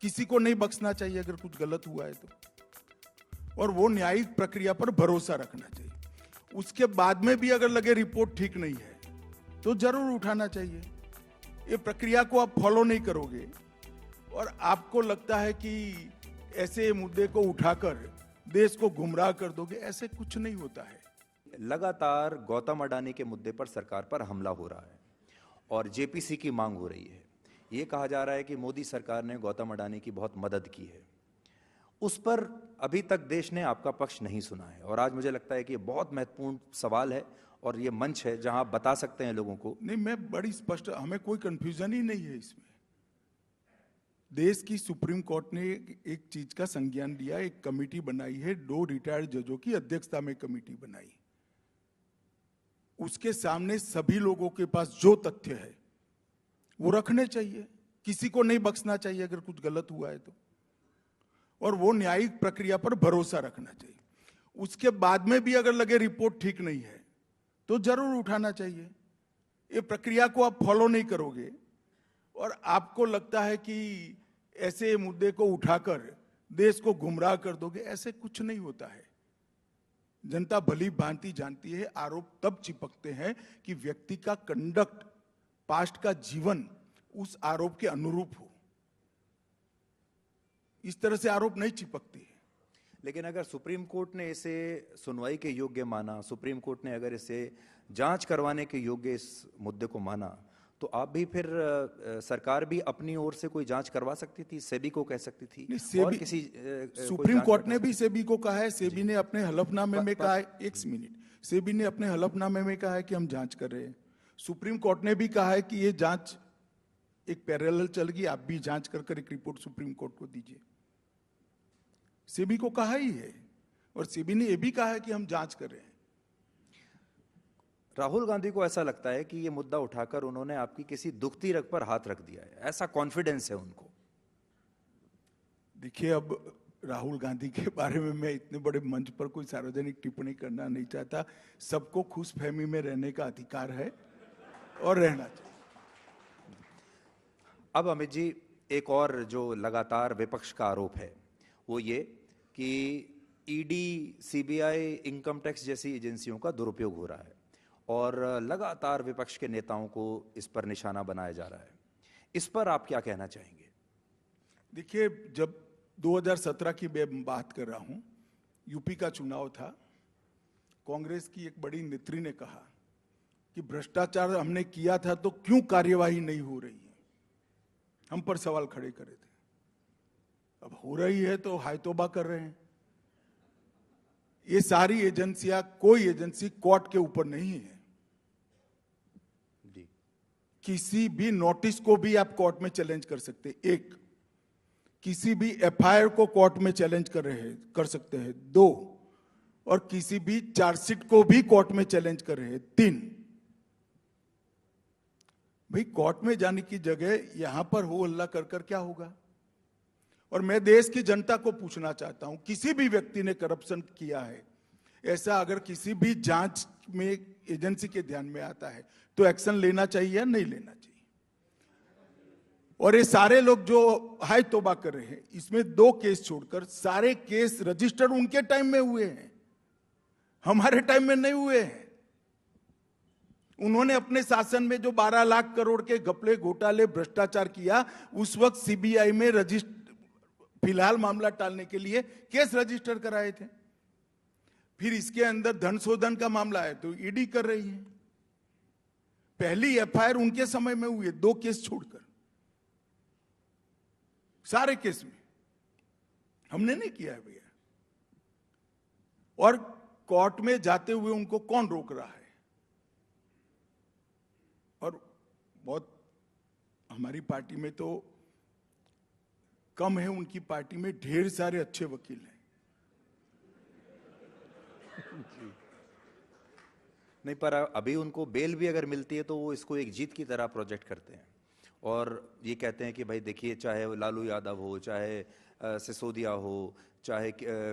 किसी को नहीं बख्शना चाहिए अगर कुछ गलत हुआ है तो, और वो न्यायिक प्रक्रिया पर भरोसा रखना चाहिए। उसके बाद में भी अगर लगे रिपोर्ट ठीक नहीं है तो जरूर उठाना चाहिए। ये प्रक्रिया को आप फॉलो नहीं करोगे और आपको लगता है कि ऐसे मुद्दे को उठाकर देश को गुमराह कर दोगे, ऐसे कुछ नहीं होता है। लगातार गौतम अडानी के मुद्दे पर सरकार पर हमला हो रहा है और जेपीसी की मांग हो रही है। ये कहा जा रहा है कि मोदी सरकार ने गौतम अडानी की बहुत मदद की है। उस पर अभी तक देश ने आपका पक्ष नहीं सुना है और आज मुझे लगता है कि ये बहुत महत्वपूर्ण सवाल है और ये मंच है जहां आप बता सकते हैं लोगों को। नहीं, मैं बड़ी स्पष्ट, हमें कोई कंफ्यूजन ही नहीं है इसमें। देश की सुप्रीम कोर्ट ने एक चीज का संज्ञान लिया, एक कमेटी बनाई है, 2 रिटायर्ड जजों की अध्यक्षता में कमेटी बनाई। उसके सामने सभी लोगों के पास जो तथ्य है वो रखने चाहिए। किसी को नहीं बख्शना चाहिए अगर कुछ गलत हुआ है तो, और वो न्यायिक प्रक्रिया पर भरोसा रखना चाहिए। उसके बाद में भी अगर लगे रिपोर्ट ठीक नहीं है तो जरूर उठाना चाहिए। ये प्रक्रिया को आप फॉलो नहीं करोगे और आपको लगता है कि ऐसे मुद्दे को उठाकर देश को गुमराह कर दोगे, ऐसे कुछ नहीं होता है। जनता भली भांति जानती है, आरोप तब चिपकते हैं कि व्यक्ति का कंडक्ट, पास्ट का जीवन उस आरोप के अनुरूप हो। इस तरह से आरोप नहीं चिपकते हैं। लेकिन अगर सुप्रीम कोर्ट ने इसे सुनवाई के योग्य माना, सुप्रीम कोर्ट ने अगर इसे जांच करवाने के योग्य इस मुद्दे को माना, तो आप भी फिर सरकार भी अपनी ओर से कोई जांच करवा सकती थी, सेबी को कह सकती थी। और किसी सुप्रीम कोर्ट ने भी सेबी को कहा है, सेबी ने अपने हलफनामे में कहा है, एक मिनट, सेबी ने अपने हलफनामे में कहा है कि हम जांच कर रहे हैं। सुप्रीम कोर्ट ने भी कहा है कि ये जांच एक पैरेलल चलेगी, आप भी जांच कर एक रिपोर्ट सुप्रीम कोर्ट को दीजिए। सेबी को कहा ही है और सेबी ने यह भी कहा है कि हम जांच कर रहे हैं। राहुल गांधी को ऐसा लगता है कि ये मुद्दा उठाकर उन्होंने आपकी किसी दुखती रग पर हाथ रख दिया है, ऐसा कॉन्फिडेंस है उनको। देखिए, अब राहुल गांधी के बारे में मैं इतने बड़े मंच पर कोई सार्वजनिक टिप्पणी करना नहीं चाहता। सबको खुशफहमी में रहने का अधिकार है और रहना चाहिए। अब अमित जी, एक और जो लगातार विपक्ष का आरोप है वो ये कि ईडी, सीबीआई, इनकम टैक्स जैसी एजेंसियों का दुरुपयोग हो रहा है और लगातार विपक्ष के नेताओं को इस पर निशाना बनाया जा रहा है। इस पर आप क्या कहना चाहेंगे? देखिए, जब 2017 की मैं बात कर रहा हूं, यूपी का चुनाव था, कांग्रेस की एक बड़ी नेत्री ने कहा कि भ्रष्टाचार हमने किया था तो क्यों कार्यवाही नहीं हो रही है, हम पर सवाल खड़े करे थे। अब हो रही है तो हाय तौबा कर रहे हैं। ये सारी एजेंसियां, कोई एजेंसी कोर्ट के ऊपर नहीं है। किसी भी नोटिस को भी आप कोर्ट में चैलेंज कर सकते, एक, किसी भी एफआईआर को कोर्ट में चैलेंज कर सकते हैं, 2, और किसी भी चार्जशीट को भी कोर्ट में चैलेंज कर रहे हैं, 3। भाई, कोर्ट में जाने की जगह यहां पर हो हल्ला कर क्या होगा? और मैं देश की जनता को पूछना चाहता हूं, किसी भी व्यक्ति ने करप्शन किया है, ऐसा अगर किसी भी जांच में एजेंसी के ध्यान में आता है तो एक्शन लेना चाहिए या नहीं लेना चाहिए? और ये सारे लोग जो हाय तौबा कर रहे हैं, इसमें 2 केस छोड़कर सारे केस रजिस्टर्ड उनके टाइम में हुए हैं, हमारे टाइम में नहीं हुए हैं। उन्होंने अपने शासन में जो 12 लाख करोड़ के घपले, घोटाले, भ्रष्टाचार किया, उस वक्त सीबीआई में फिलहाल मामला टालने के लिए केस रजिस्टर कराए थे। फिर इसके अंदर धन शोधन का मामला है तो ईडी कर रही है। पहली एफआईआर उनके समय में हुई है, 2 केस छोड़कर। सारे केस में हमने नहीं किया है भैया। और कोर्ट में जाते हुए उनको कौन रोक रहा है? और बहुत, हमारी पार्टी में तो कम है, उनकी पार्टी में ढेर सारे अच्छे वकील हैं। नहीं, पर अभी उनको बेल भी अगर मिलती है तो वो इसको एक जीत की तरह प्रोजेक्ट करते हैं और ये कहते हैं कि भाई देखिए, चाहे लालू यादव हो, चाहे सिसोदिया हो, चाहे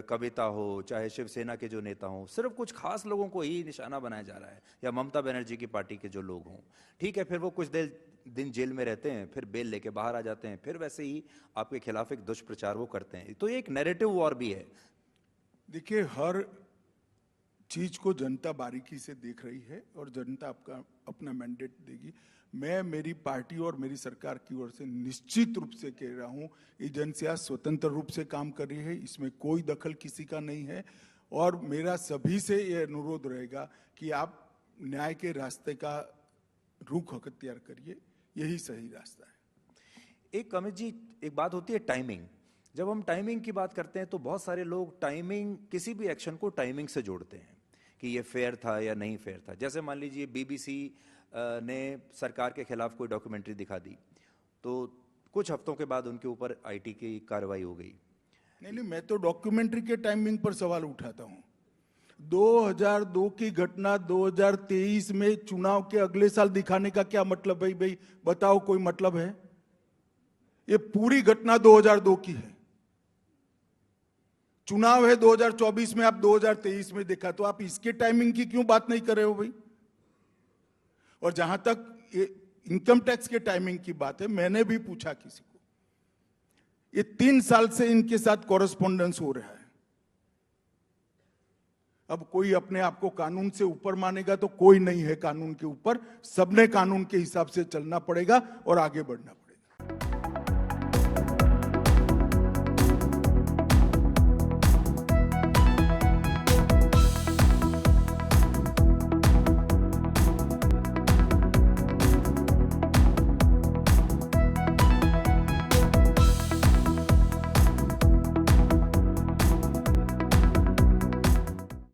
कविता हो, चाहे शिवसेना के जो नेता हों, सिर्फ कुछ खास लोगों को ही निशाना बनाया जा रहा है, या ममता बनर्जी की पार्टी के जो लोग हों। ठीक है, फिर वो कुछ देर दिन जेल में रहते हैं, फिर बेल लेके बाहर आ जाते हैं, फिर वैसे ही आपके खिलाफ एक दुष्प्रचार वो करते हैं। तो ये एक नैरेटिव वॉर भी है। देखिए, हर चीज को जनता बारीकी से देख रही है और जनता आपका अपना मैंडेट देगी। मैं मेरी पार्टी और मेरी सरकार की ओर से निश्चित रूप से कह रहा हूं, एजेंसियां स्वतंत्र रूप से काम कर रही है, इसमें कोई दखल किसी का नहीं है। और मेरा सभी से यह अनुरोध रहेगा कि आप न्याय के रास्ते का रुख अख्तियार करिए, यही सही रास्ता है। एक अमित जी, एक बात होती है टाइमिंग। जब हम टाइमिंग की बात करते हैं तो बहुत सारे लोग टाइमिंग, किसी भी एक्शन को टाइमिंग से जोड़ते हैं कि ये फेयर था या नहीं फेयर था। जैसे मान लीजिए बीबीसी ने सरकार के खिलाफ कोई डॉक्यूमेंट्री दिखा दी, तो कुछ हफ्तों के बाद उनके ऊपर आईटी की कार्रवाई हो गई। नहीं, मैं तो डॉक्यूमेंट्री के टाइमिंग पर सवाल उठाता हूं। 2002 की घटना 2023 में चुनाव के अगले साल दिखाने का क्या मतलब है? भाई बताओ, कोई मतलब है? ये पूरी घटना 2002 की है। चुनाव है 2024 में, आप 2023 में देखा, तो आप इसके टाइमिंग की क्यों बात नहीं कर रहे हो भाई? और जहां तक ये इनकम टैक्स के टाइमिंग की बात है, मैंने भी पूछा किसी को, ये 3 साल से इनके साथ कॉरेस्पॉन्डेंस हो रहा है। अब कोई अपने आप को कानून से ऊपर मानेगा तो कोई नहीं है कानून के ऊपर। सबने कानून के हिसाब से चलना पड़ेगा और आगे बढ़ना पड़ेगा।